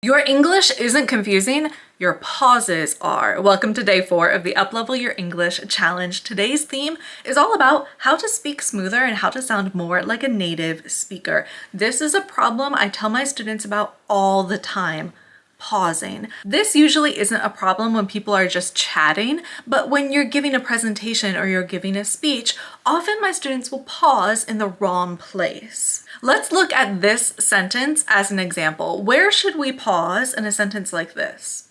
Your English isn't confusing, your pauses are. Welcome to day 4 of the Uplevel Your English Challenge. Today's theme is all about how to speak smoother and how to sound more like a native speaker. This is a problem I tell my students about all the time. Pausing. This usually isn't a problem when people are just chatting, but when you're giving a presentation or you're giving a speech, often my students will pause in the wrong place. Let's look at this sentence as an example. Where should we pause in a sentence like this?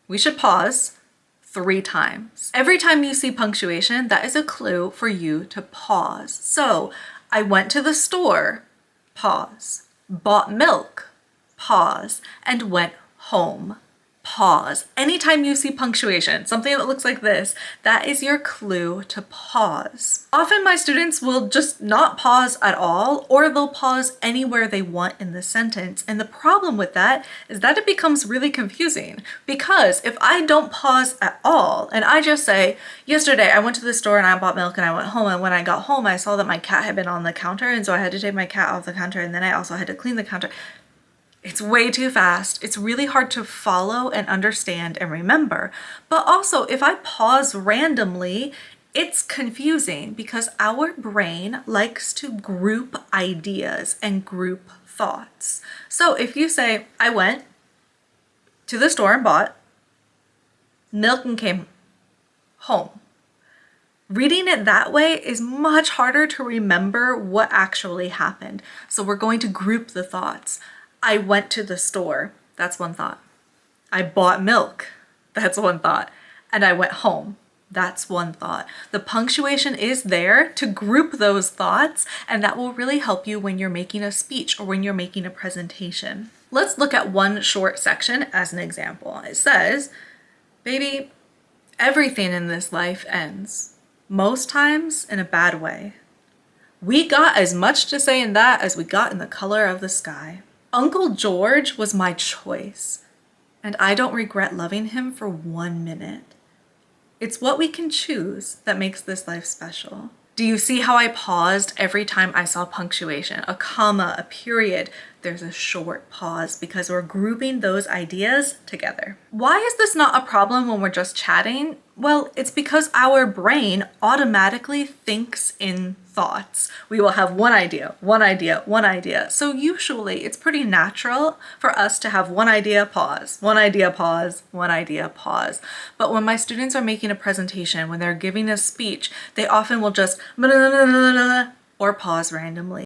We should pause 3 times. Every time you see punctuation, that is a clue for you to pause. So, I went to the store, pause. Bought milk, pause. And went home, pause. Anytime you see punctuation, something that looks like this, that is your clue to pause. Often my students will just not pause at all, or they'll pause anywhere they want in the sentence. And the problem with that is that it becomes really confusing, because if I don't pause at all and I just say, yesterday I went to the store and I bought milk and I went home, and when I got home I saw that my cat had been on the counter, and so I had to take my cat off the counter, and then I also had to clean the counter. It's way too fast. It's really hard to follow and understand and remember. But also, if I pause randomly, it's confusing because our brain likes to group ideas and group thoughts. So if you say, I went to the store and bought milk and came home, reading it that way is much harder to remember what actually happened. So we're going to group the thoughts. I went to the store, that's one thought. I bought milk, that's one thought. And I went home, that's one thought. The punctuation is there to group those thoughts, and that will really help you when you're making a speech or when you're making a presentation. Let's look at one short section as an example. It says, baby, everything in this life ends, most times in a bad way. We got as much to say in that as we got in the color of the sky. Uncle George was my choice, and I don't regret loving him for 1 minute. It's what we can choose that makes this life special. Do you see how I paused every time I saw punctuation, a comma, a period? There's a short pause because we're grouping those ideas together. Why is this not a problem when we're just chatting? Well, it's because our brain automatically thinks in thoughts. We will have one idea, one idea, one idea. So usually it's pretty natural for us to have one idea, pause, one idea, pause, one idea, pause. But when my students are making a presentation, when they're giving a speech, they often will just or pause randomly.